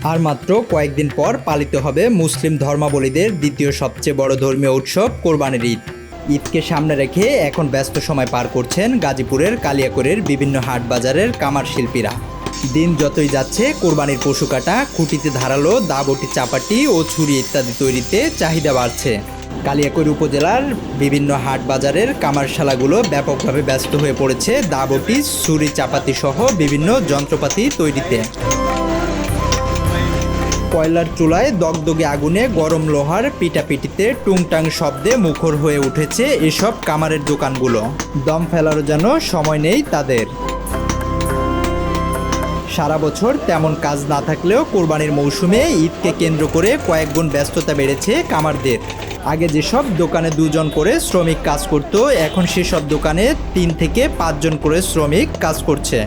আর মাত্র কয়েকদিন পর পালিত হবে মুসলিম ধর্মাবলম্বীদের দ্বিতীয় সবচেয়ে বড় ধর্মীয় উৎসব কোরবানির ঈদ। ঈদকে সামনে রেখে এখন ব্যস্ত সময় পার করছেন গাজীপুরের কালিয়াকৈরের বিভিন্ন হাট বাজারের কামার শিল্পীরা। দিন যতই যাচ্ছে কোরবানির পশু কাটা, খুঁটিতে ধারালো দাবটি, চাপাটি ও ছুরি ইত্যাদি তৈরিতে চাহিদা বাড়ছে। কালিয়াকৈর উপজেলার বিভিন্ন হাট বাজারের কামারশালাগুলো ব্যাপকভাবে ব্যস্ত হয়ে পড়েছে দাবটি, ছুরি, চাপাতি সহ বিভিন্ন যন্ত্রপাতি তৈরিতে। কয়লার চুলায় দগদগে আগুনে গরম লোহার পিটাপিটিতে টুংটাং শব্দে মুখর হয়ে উঠেছে এসব কামারের দোকানগুলো। দম ফেলারও যেন সময় নেই তাদের। সারা বছর তেমন কাজ না থাকলেও কোরবানির মৌসুমে ঈদকে কেন্দ্র করে কয়েক গুণ ব্যস্ততা বেড়েছে কামারদের। আগে যেসব দোকানে 2 জন করে শ্রমিক কাজ করত, এখন সেসব দোকানে 3 থেকে 5 জন করে শ্রমিক কাজ করছে।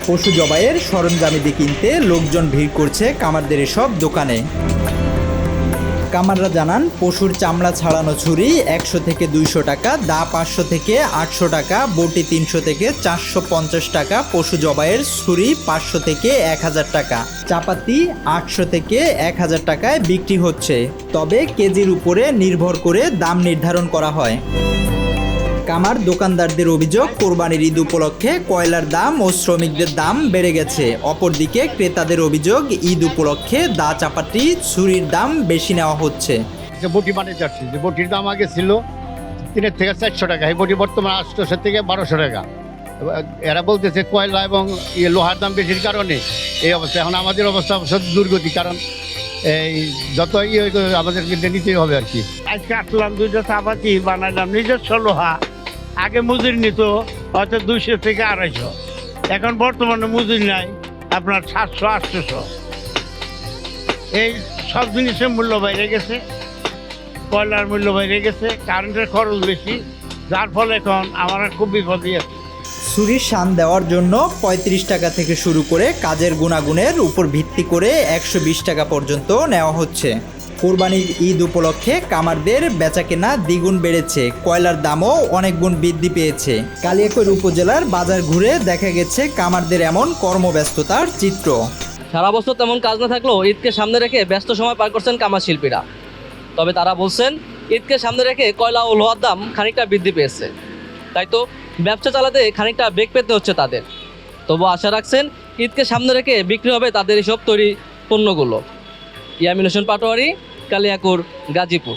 পশু জবাইয়ের সরঞ্জামাদি কিনতে লোকজন ভিড় করছে কামারদের এসব দোকানে। কামাররা জানান, পশুর চামড়া ছাড়ানো ছুরি 100 থেকে 200 টাকা, দা 500 থেকে 800 টাকা, বটি 300 থেকে 450 টাকা, পশু জবাইয়ের ছুরি 500 থেকে 1000 টাকা, চাপাতি 800 থেকে 1000 টাকায় বিক্রি হচ্ছে। তবে কেজির উপরে নির্ভর করে দাম নির্ধারণ করা হয়। কামার দোকানদারদের অভিযোগ, কোরবানির ঈদ উপলক্ষে কয়লার দাম ও শ্রমিকদের দাম বেড়ে গেছে। অপরদিকে ক্রেতাদের অভিযোগ, ঈদ উপলক্ষে দা, চাপাতি, ছুরির দাম বেশি নেওয়া হচ্ছে। যে বটি বানিয়ে যাচ্ছি, যে বটির দাম আগে ছিল 3 থেকে 400 টাকা, এই বটি বর্তমানে 800 থেকে 1200 টাকা। এরা বলতেছে কয়লা এবং লোহার দাম বেশির কারণে এই অবস্থা। এখন আমাদের অবস্থা দুর্গতি, কারণ এই যত আমাদেরকে নিতেই হবে আর কি। আজকে আসলাম 2টা চাপাতি বানালাম, নিজস্ব লোহা। আগে মজুরি নিত হয়তো 200 থেকে 250, এখন বর্তমানে মজুরি নাই, আপনার 700-800। এই সব জিনিসের মূল্য বাইরে গেছে, কয়লার মূল্য বাইরে গেছে, কারেন্টের খরচ বেশি, যার ফলে এখন আমার খুব বিপদই আছে। ছুরির শান দেওয়ার জন্য 35 টাকা থেকে শুরু করে কাজের গুণাগুণের উপর ভিত্তি করে 120 টাকা পর্যন্ত নেওয়া হচ্ছে। কোরবানির ঈদ উপলক্ষে কামারদের বেচাকেনা দ্বিগুণ বেড়েছে, কয়লার দামও অনেক গুণ বৃদ্ধি পেয়েছে। কালিয়াকৈর উপজেলার বাজার ঘুরে দেখা গেছে কামারদের এমন কর্মব্যস্ততার চিত্র। সারা বছর তেমন কাজ না থাকলেও ঈদকে সামনে রেখে ব্যস্ত সময় পার করছেন কামার শিল্পীরা। তবে তারা বলছেন, ঈদকে সামনে রেখে কয়লা ও লোহার দাম খানিকটা বৃদ্ধি পেয়েছে, তাই তো ব্যবসা চালাতে খানিকটা বেগ পেতে হচ্ছে তাদের। তবু আশা রাখছেন ঈদকে সামনে রেখে বিক্রি হবে তাদের এসব তৈরি পণ্যগুলো। ইয়ামিন হোসেন পাটোয়ারি, কালিয়াকৈর, গাজীপুর।